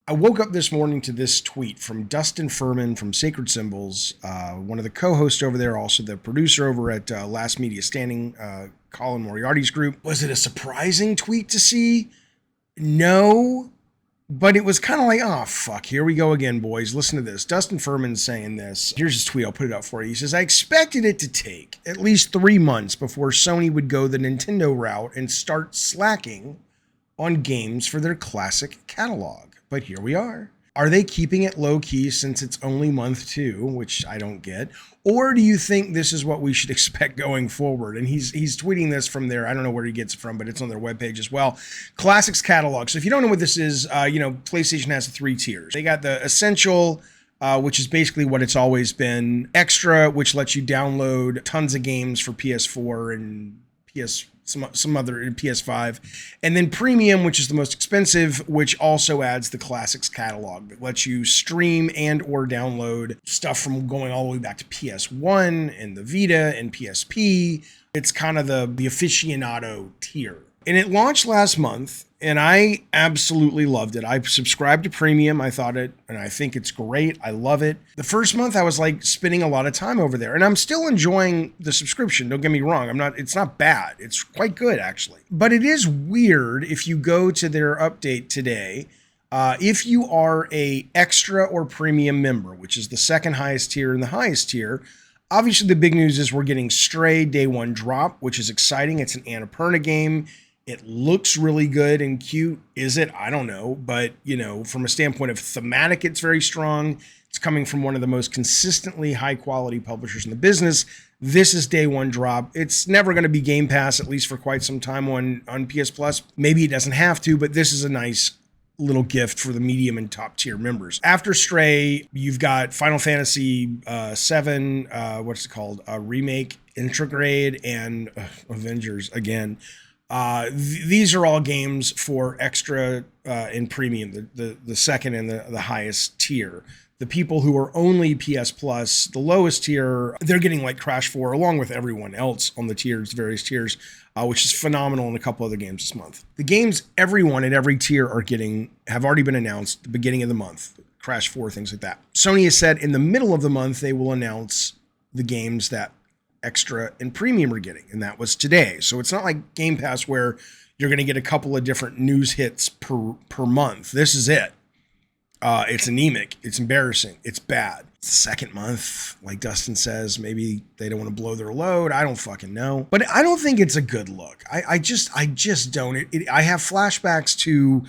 I woke up this morning to this tweet from Dustin Furman from Sacred Symbols, one of the co-hosts over there, also the producer over at Last Media Standing, Colin Moriarty's group. Was it a surprising tweet to see? No, but it was kind of like, oh, fuck, here we go again, boys. Listen to this. Dustin Furman's saying this. Here's his tweet. I'll put it up for you. He says, I expected it to take at least 3 months before Sony would go the Nintendo route and start slacking on games for their classic catalog. But here we are. Are they keeping it low key since it's only month 2, which I don't get? Or do you think this is what we should expect going forward? And he's tweeting this from there. I don't know where he gets it from, but it's on their webpage as well. Classics catalog. So if you don't know what this is, PlayStation has 3 tiers. They got the Essential, which is basically what it's always been. Extra, which lets you download tons of games for PS4 and some other PS5, and then Premium, which is the most expensive, which also adds the Classics catalog that lets you stream and or download stuff from going all the way back to PS1 and the Vita and PSP. It's kind of the aficionado tier. And it launched last month, and I absolutely loved it. I subscribed to Premium. I think it's great. I love it. The first month I was like spending a lot of time over there, and I'm still enjoying the subscription. Don't get me wrong. It's not bad. It's quite good actually. But it is weird if you go to their update today. If you are a extra or premium member, which is the second highest tier and the highest tier, obviously the big news is we're getting Stray day 1 drop, which is exciting. It's an Annapurna game. It looks really good and cute. Is it? I don't know. But, from a standpoint of thematic, it's very strong. It's coming from one of the most consistently high quality publishers in the business. This is day 1 drop. It's never going to be Game Pass, at least for quite some time on PS Plus. Maybe it doesn't have to, but this is a nice little gift for the medium and top tier members. After Stray, you've got Final Fantasy VII, what's it called? Remake, Intrograde, and Avengers again. These are all games for extra and premium, the second and the highest tier. The people who are only PS Plus, the lowest tier, they're getting like Crash 4 along with everyone else on the tiers, various tiers, which is phenomenal, and a couple other games this month. The games everyone at every tier are getting have already been announced at the beginning of the month. Crash 4, things like that. Sony has said in the middle of the month they will announce the games that extra and premium are getting, and that was today. So it's not like Game Pass where you're going to get a couple of different news hits per month. This is it. It's anemic. It's embarrassing. It's bad. Second month, like Dustin says, maybe they don't want to blow their load. I don't fucking know, but I don't think it's a good look. I just don't. I have flashbacks to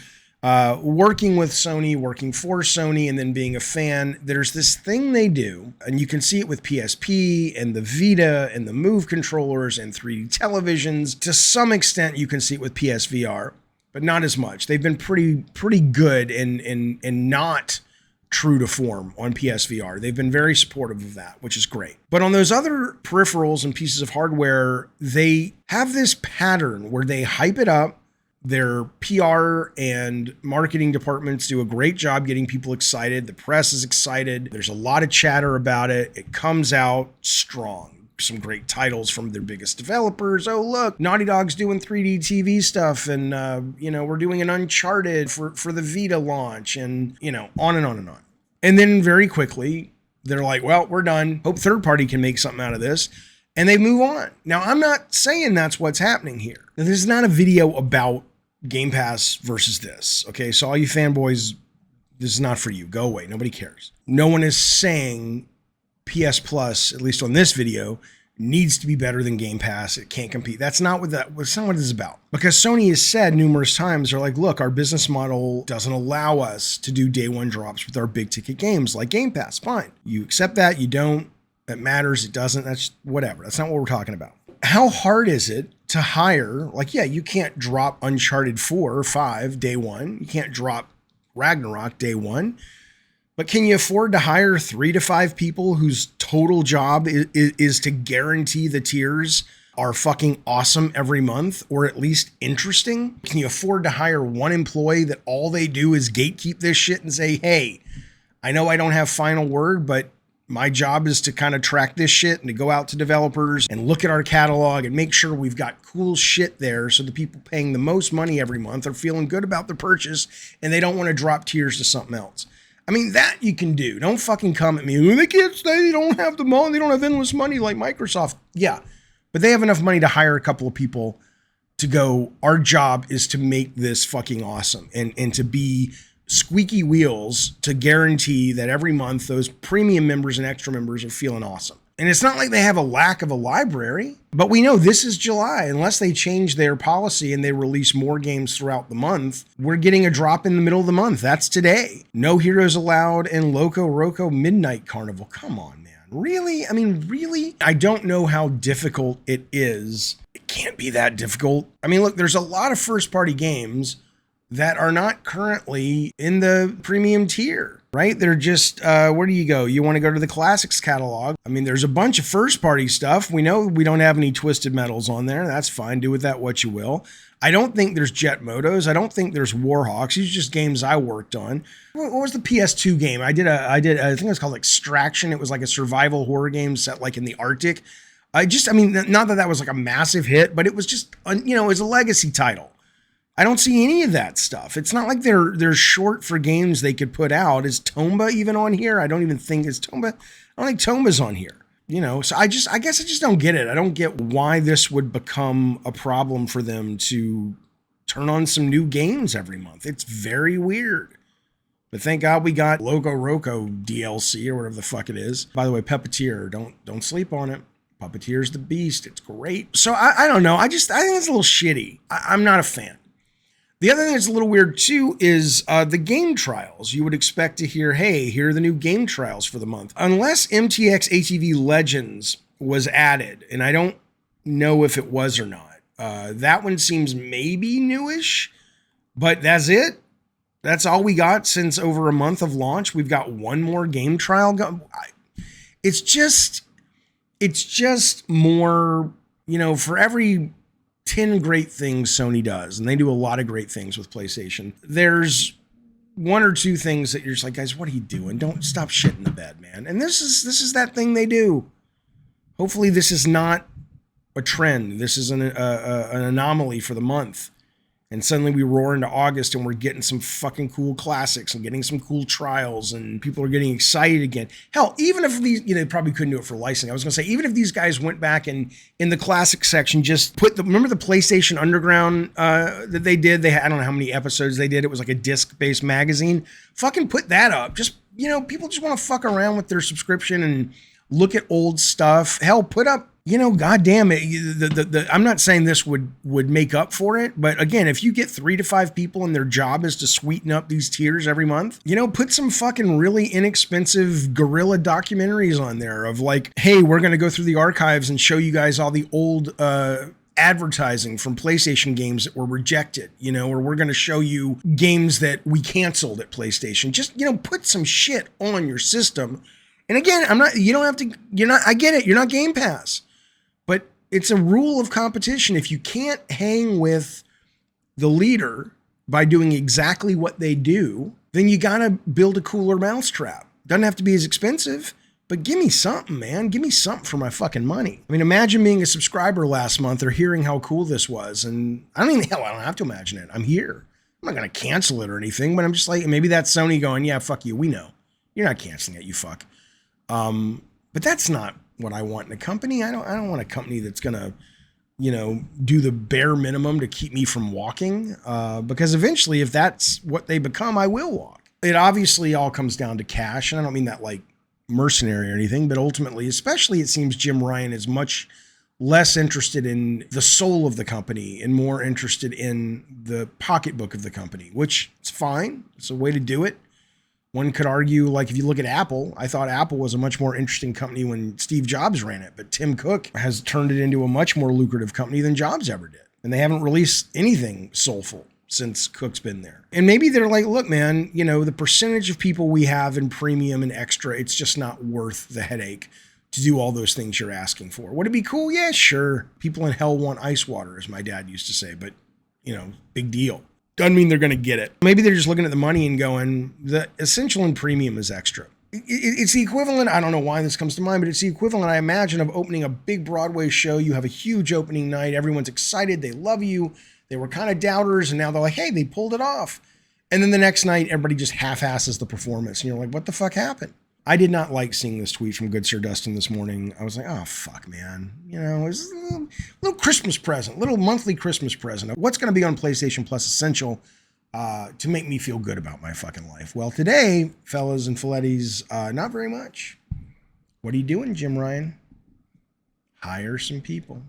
working with Sony, working for Sony, and then being a fan. There's this thing they do, and you can see it with PSP and the Vita and the Move controllers and 3D televisions. To some extent, you can see it with PSVR, but not as much. They've been pretty good and not true to form on PSVR. They've been very supportive of that, which is great. But on those other peripherals and pieces of hardware, they have this pattern where they hype it up. Their PR and marketing departments do a great job getting people excited. The press is excited. There's a lot of chatter about it. It comes out strong. Some great titles from their biggest developers. Oh, look, Naughty Dog's doing 3D TV stuff, and we're doing an Uncharted for the Vita launch, and on and on and on. And then very quickly, they're like, well, we're done. Hope third party can make something out of this. And they move on. Now, I'm not saying that's what's happening here. Now, this is not a video about Game Pass versus this. Okay, so all you fanboys, this is not for you. Go away. Nobody cares. No one is saying PS Plus, at least on this video, needs to be better than Game Pass. It can't compete. That's not what this is about. Because Sony has said numerous times, they're like, look, our business model doesn't allow us to do day 1 drops with our big ticket games like Game Pass. Fine. You accept that. You don't. That matters. It doesn't. That's whatever. That's not what we're talking about. How hard is it to hire? Like, yeah, you can't drop Uncharted 4 or 5 day 1. You can't drop Ragnarok day 1. But can you afford to hire 3 to 5 people whose total job is to guarantee the tiers are fucking awesome every month, or at least interesting? Can you afford to hire one employee that all they do is gatekeep this shit and say, hey, I know I don't have final word, but My job is to kind of track this shit and to go out to developers and look at our catalog and make sure we've got cool shit there so the people paying the most money every month are feeling good about the purchase and they don't want to drop tiers to something else. I mean, that you can do. Don't fucking come at me. Oh, they can't say they don't have the money. They don't have endless money like Microsoft. Yeah, but they have enough money to hire a couple of people to go, our job is to make this fucking awesome and to be squeaky wheels to guarantee that every month those premium members and extra members are feeling awesome. And it's not like they have a lack of a library, but we know this is July. Unless they change their policy and they release more games throughout the month, we're getting a drop in the middle of the month. That's today. No Heroes Allowed and Loco Roco Midnight Carnival. Come on, man. Really? I mean, really? I don't know how difficult it is. It can't be that difficult. I mean, look, there's a lot of first-party games that are not currently in the premium tier, right? They're just, where do you go? You want to go to the classics catalog. I mean, there's a bunch of first party stuff. We know we don't have any Twisted Metals on there. That's fine. Do with that what you will. I don't think there's Jet Motos. I don't think there's Warhawks. These are just games I worked on. What was the PS2 game? I think it was called Extraction. It was like a survival horror game set like in the Arctic. Not that was like a massive hit, but it was just, it was a legacy title. I don't see any of that stuff. It's not like they're short for games they could put out. Is Tomba even on here? I don't think Tomba's on here. So I guess I just don't get it. I don't get why this would become a problem for them to turn on some new games every month. It's very weird. But thank God we got Loco Roco DLC or whatever the fuck it is. By the way, Puppeteer, don't sleep on it. Puppeteer's the beast. It's great. So I don't know. I think it's a little shitty. I'm not a fan. The other thing that's a little weird too is the game trials. You would expect to hear, hey, here are the new game trials for the month. Unless MTX ATV Legends was added, and I don't know if it was or not. That one seems maybe newish, but that's it. That's all we got since over a month of launch. We've got one more game trial. It's just more, for every 10 great things Sony does, and they do a lot of great things with PlayStation, there's one or two things that you're just like, guys, what are you doing? Don't stop shitting the bed, man. And this is that thing they do. Hopefully this is not a trend. This is an anomaly for the month. And suddenly we roar into August and we're getting some fucking cool classics and getting some cool trials and people are getting excited again. Hell, even if these, they probably couldn't do it for licensing. I was going to say, even if these guys went back and in the classic section, just remember the PlayStation Underground that they did? I don't know how many episodes they did. It was like a disc-based magazine. Fucking put that up. Just, people just want to fuck around with their subscription and look at old stuff. Hell, put up, goddamn it. I'm not saying this would make up for it, but again, if you get 3 to 5 people and their job is to sweeten up these tiers every month, put some fucking really inexpensive guerrilla documentaries on there of like, hey, we're going to go through the archives and show you guys all the old, advertising from PlayStation games that were rejected, or we're going to show you games that we canceled at PlayStation. Just, put some shit on your system. And again, I get it. You're not Game Pass. But it's a rule of competition. If you can't hang with the leader by doing exactly what they do, then you got to build a cooler mousetrap. Doesn't have to be as expensive, but give me something, man. Give me something for my fucking money. I mean, imagine being a subscriber last month or hearing how cool this was. And I don't have to imagine it. I'm here. I'm not going to cancel it or anything, but I'm just like, maybe that's Sony going, yeah, fuck you. We know. You're not canceling it, you fuck. But that's not what I want in a company. I don't want a company that's going to, do the bare minimum to keep me from walking. Because eventually, if that's what they become, I will walk. It obviously all comes down to cash. And I don't mean that like mercenary or anything, but ultimately, especially it seems Jim Ryan is much less interested in the soul of the company and more interested in the pocketbook of the company, which is fine. It's a way to do it. One could argue, like, if you look at Apple, I thought Apple was a much more interesting company when Steve Jobs ran it, but Tim Cook has turned it into a much more lucrative company than Jobs ever did. And they haven't released anything soulful since Cook's been there. And maybe they're like, look, man, the percentage of people we have in premium and extra, it's just not worth the headache to do all those things you're asking for. Would it be cool? Yeah, sure. People in hell want ice water, as my dad used to say, but, big deal. Doesn't mean they're going to get it. Maybe they're just looking at the money and going, the essential and premium is extra. It's the equivalent. I don't know why this comes to mind, but it's the equivalent, I imagine, of opening a big Broadway show. You have a huge opening night. Everyone's excited. They love you. They were kind of doubters, and now they're like, hey, they pulled it off. And then the next night, everybody just half-asses the performance. And you're like, what the fuck happened? I did not like seeing this tweet from Good Sir Dustin this morning. I was like, oh, fuck, man. You know, it's a little Christmas present, little monthly Christmas present. What's going to be on PlayStation Plus Essential to make me feel good about my fucking life? Well, today, fellas and Filettis, not very much. What are you doing, Jim Ryan? Hire some people.